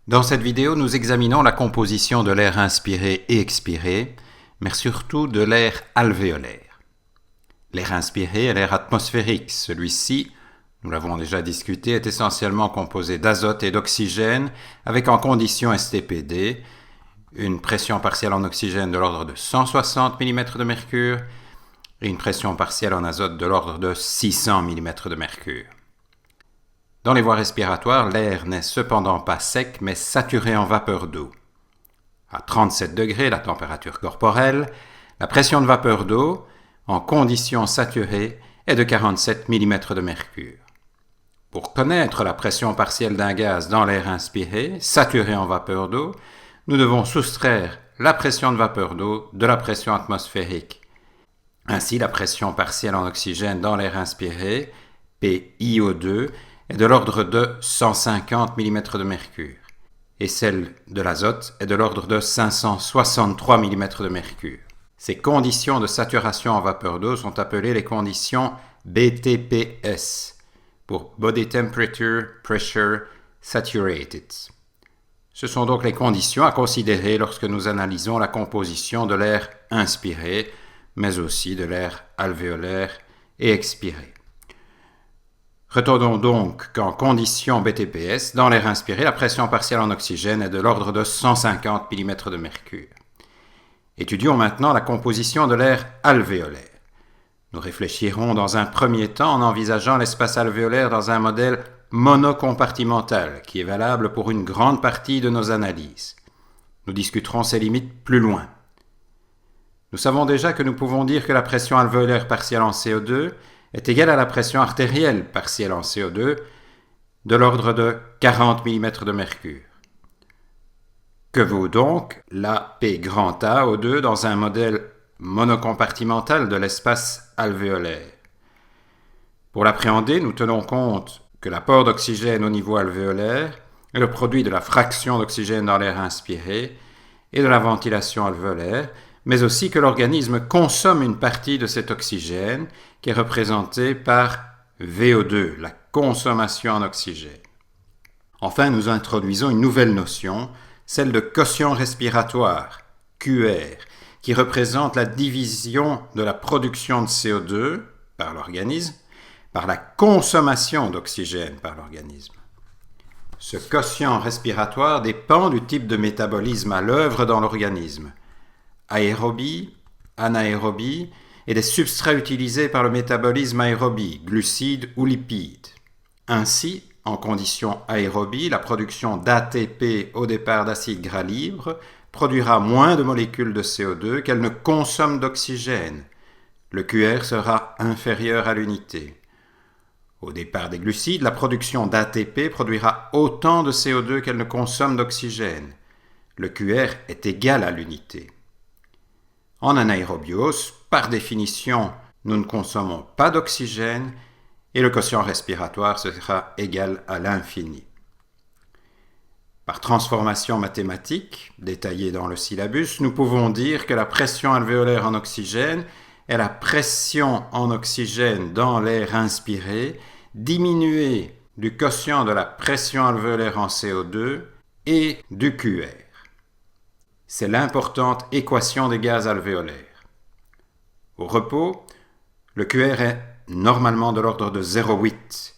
Dans cette vidéo, nous examinons la composition de l'air inspiré et expiré, mais surtout de l'air alvéolaire. L'air inspiré est l'air atmosphérique. Celui-ci, nous l'avons déjà discuté, est essentiellement composé d'azote et d'oxygène, avec en condition STPD une pression partielle en oxygène de l'ordre de 160 mm de mercure et une pression partielle en azote de l'ordre de 600 mm de mercure. Dans les voies respiratoires, l'air n'est cependant pas sec, mais saturé en vapeur d'eau. À 37 degrés, la température corporelle, la pression de vapeur d'eau, en conditions saturées, est de 47 mm de mercure. Pour connaître la pression partielle d'un gaz dans l'air inspiré, saturé en vapeur d'eau, nous devons soustraire la pression de vapeur d'eau de la pression atmosphérique. Ainsi, la pression partielle en oxygène dans l'air inspiré, PiO2, est de l'ordre de 150 mm de mercure, et celle de l'azote est de l'ordre de 563 mm de mercure. Ces conditions de saturation en vapeur d'eau sont appelées les conditions BTPS, pour Body Temperature Pressure Saturated. Ce sont donc les conditions à considérer lorsque nous analysons la composition de l'air inspiré, mais aussi de l'air alvéolaire et expiré. Retenons donc qu'en conditions BTPS, dans l'air inspiré, la pression partielle en oxygène est de l'ordre de 150 mm de mercure. Étudions maintenant la composition de l'air alvéolaire. Nous réfléchirons dans un premier temps en envisageant l'espace alvéolaire dans un modèle monocompartimental qui est valable pour une grande partie de nos analyses. Nous discuterons ses limites plus loin. Nous savons déjà que nous pouvons dire que la pression alvéolaire partielle en CO2 est égale à la pression artérielle partielle en CO2 de l'ordre de 40 mm de mercure. Que vaut donc la P grand A O2 dans un modèle monocompartimental de l'espace alvéolaire? Pour l'appréhender, nous tenons compte que l'apport d'oxygène au niveau alvéolaire est le produit de la fraction d'oxygène dans l'air inspiré et de la ventilation alvéolaire, mais aussi que l'organisme consomme une partie de cet oxygène qui est représentée par VO2, la consommation en oxygène. Enfin, nous introduisons une nouvelle notion, celle de quotient respiratoire, QR, qui représente la division de la production de CO2 par l'organisme par la consommation d'oxygène par l'organisme. Ce quotient respiratoire dépend du type de métabolisme à l'œuvre dans l'organisme, aérobie, anaérobie, et des substrats utilisés par le métabolisme aérobie, glucides ou lipides. Ainsi, en conditions aérobie, la production d'ATP au départ d'acide gras libre produira moins de molécules de CO2 qu'elle ne consomme d'oxygène. Le QR sera inférieur à l'unité. Au départ des glucides, la production d'ATP produira autant de CO2 qu'elle ne consomme d'oxygène. Le QR est égal à l'unité. En anaérobiose, par définition, nous ne consommons pas d'oxygène et le quotient respiratoire sera égal à l'infini. Par transformation mathématique, détaillée dans le syllabus, nous pouvons dire que la pression alvéolaire en oxygène est la pression en oxygène dans l'air inspiré diminuée du quotient de la pression alvéolaire en CO2 et du QR. C'est l'importante équation des gaz alvéolaires. Au repos, le QR est normalement de l'ordre de 0,8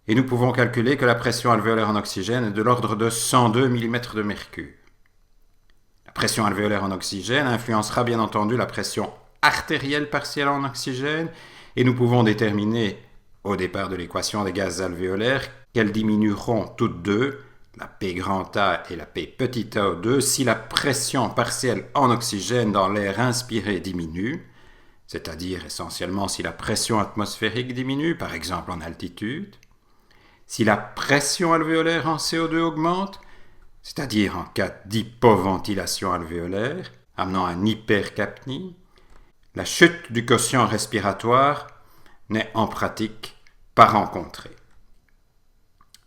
et nous pouvons calculer que la pression alvéolaire en oxygène est de l'ordre de 102 mm de mercure. La pression alvéolaire en oxygène influencera bien entendu la pression artérielle partielle en oxygène et nous pouvons déterminer au départ de l'équation des gaz alvéolaires qu'elles diminueront toutes deux, la P grand A et la P petit a2, si la pression partielle en oxygène dans l'air inspiré diminue, c'est-à-dire essentiellement si la pression atmosphérique diminue, par exemple en altitude, si la pression alvéolaire en CO2 augmente, c'est-à-dire en cas d'hypoventilation alvéolaire, amenant à une hypercapnie, la chute du quotient respiratoire n'est en pratique pas rencontrée.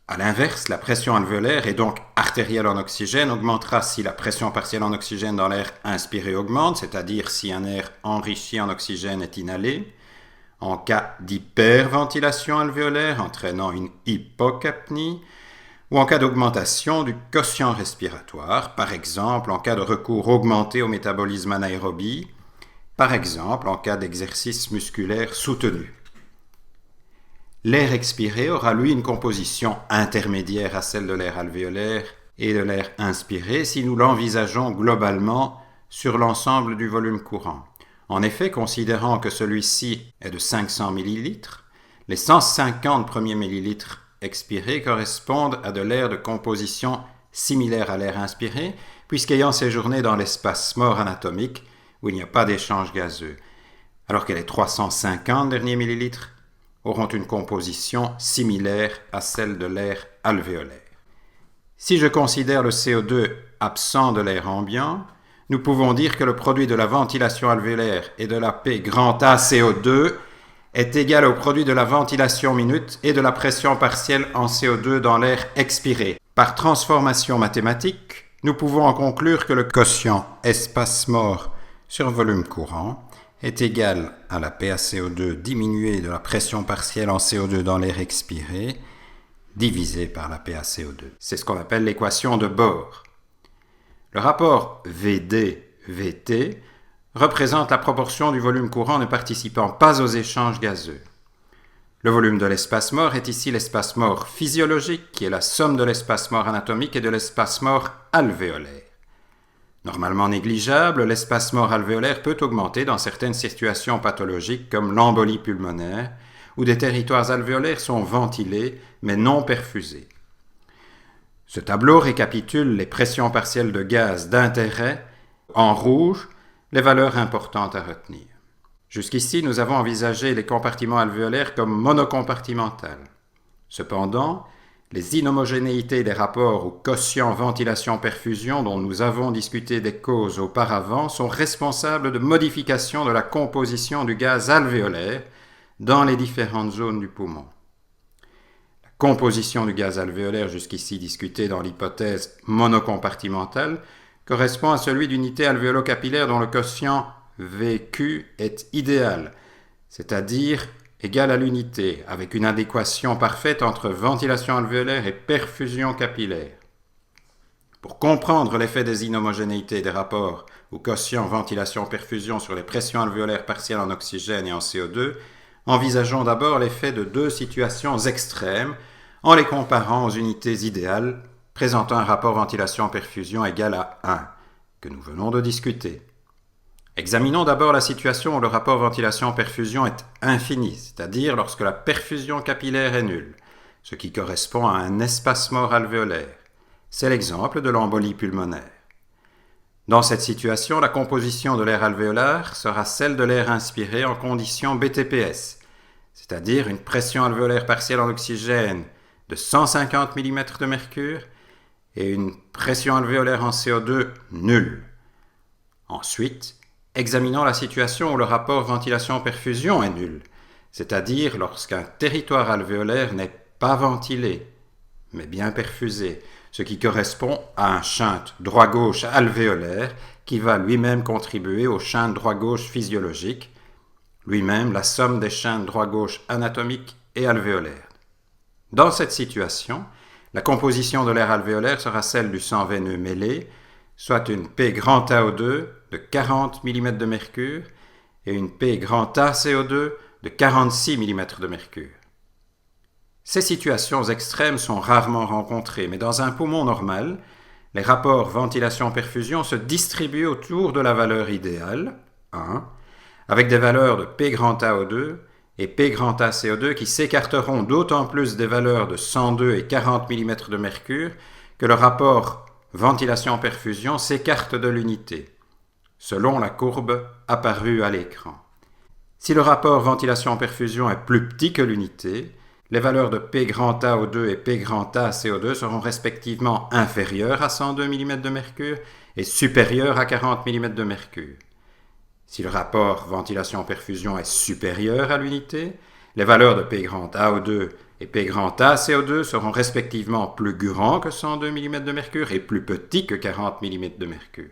A l'inverse, la pression alvéolaire et donc artérielle en oxygène augmentera si la pression partielle en oxygène dans l'air inspiré augmente, c'est-à-dire si un air enrichi en oxygène est inhalé, en cas d'hyperventilation alvéolaire entraînant une hypocapnie, ou en cas d'augmentation du quotient respiratoire, par exemple en cas de recours augmenté au métabolisme anaérobie, par exemple en cas d'exercice musculaire soutenu. L'air expiré aura lui une composition intermédiaire à celle de l'air alvéolaire et de l'air inspiré si nous l'envisageons globalement sur l'ensemble du volume courant. En effet, considérant que celui-ci est de 500 ml, les 150 premiers millilitres expirés correspondent à de l'air de composition similaire à l'air inspiré, puisqu'ayant séjourné dans l'espace mort anatomique où il n'y a pas d'échange gazeux, alors que les 350 derniers millilitres auront une composition similaire à celle de l'air alvéolaire. Si je considère le CO2 absent de l'air ambiant, nous pouvons dire que le produit de la ventilation alvéolaire et de la P grand A CO2 est égal au produit de la ventilation minute et de la pression partielle en CO2 dans l'air expiré. Par transformation mathématique, nous pouvons en conclure que le quotient espace mort sur volume courant est égal à la PaCO2 diminuée de la pression partielle en CO2 dans l'air expiré divisé par la PaCO2. C'est ce qu'on appelle l'équation de Bohr. Le rapport VD-VT représente la proportion du volume courant ne participant pas aux échanges gazeux. Le volume de l'espace mort est ici l'espace mort physiologique, qui est la somme de l'espace mort anatomique et de l'espace mort alvéolaire. Normalement négligeable, l'espace mort alvéolaire peut augmenter dans certaines situations pathologiques comme l'embolie pulmonaire, où des territoires alvéolaires sont ventilés mais non perfusés. Ce tableau récapitule les pressions partielles de gaz d'intérêt, en rouge, les valeurs importantes à retenir. Jusqu'ici, nous avons envisagé les compartiments alvéolaires comme monocompartimentaux. Cependant, les inhomogénéités des rapports ou quotient ventilation-perfusion dont nous avons discuté des causes auparavant sont responsables de modifications de la composition du gaz alvéolaire dans les différentes zones du poumon. La composition du gaz alvéolaire jusqu'ici discutée dans l'hypothèse monocompartimentale correspond à celui d'unité alvéolo-capillaire dont le quotient VQ est idéal, c'est-à-dire égal à l'unité, avec une adéquation parfaite entre ventilation alvéolaire et perfusion capillaire. Pour comprendre l'effet des inhomogénéités des rapports ou quotient ventilation-perfusion sur les pressions alvéolaires partielles en oxygène et en CO2, envisageons d'abord l'effet de deux situations extrêmes en les comparant aux unités idéales présentant un rapport ventilation-perfusion égal à 1, que nous venons de discuter. Examinons d'abord la situation où le rapport ventilation-perfusion est infini, c'est-à-dire lorsque la perfusion capillaire est nulle, ce qui correspond à un espace mort alvéolaire. C'est l'exemple de l'embolie pulmonaire. Dans cette situation, la composition de l'air alvéolaire sera celle de l'air inspiré en condition BTPS, c'est-à-dire une pression alvéolaire partielle en oxygène de 150 mm de mercure et une pression alvéolaire en CO2 nulle. Ensuite, examinons la situation où le rapport ventilation-perfusion est nul, c'est-à-dire lorsqu'un territoire alvéolaire n'est pas ventilé, mais bien perfusé, ce qui correspond à un shunt droit-gauche alvéolaire qui va lui-même contribuer au shunt droit-gauche physiologique, lui-même la somme des shunts droit-gauche anatomiques et alvéolaires. Dans cette situation, la composition de l'air alvéolaire sera celle du sang veineux mêlé, soit une P grand AO2 de 40 mm de mercure et une P grand A CO2 de 46 mm de mercure. Ces situations extrêmes sont rarement rencontrées, mais dans un poumon normal, les rapports ventilation-perfusion se distribuent autour de la valeur idéale, 1, avec des valeurs de P grand AO2 et P grand A CO2 qui s'écarteront d'autant plus des valeurs de 102 et 40 mm de mercure que le rapport ventilation-perfusion s'écarte de l'unité, selon la courbe apparue à l'écran. Si le rapport ventilation-perfusion est plus petit que l'unité, les valeurs de P grand AO2 et P grand A CO2 seront respectivement inférieures à 102 mm de mercure et supérieures à 40 mm de mercure. Si le rapport ventilation-perfusion est supérieur à l'unité, les valeurs de P grand AO2 et P grand A CO2 seront respectivement plus grands que 102 mm de mercure et plus petits que 40 mm de mercure.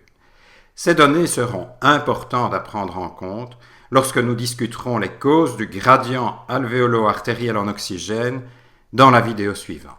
Ces données seront importantes à prendre en compte lorsque nous discuterons les causes du gradient alvéolo-artériel en oxygène dans la vidéo suivante.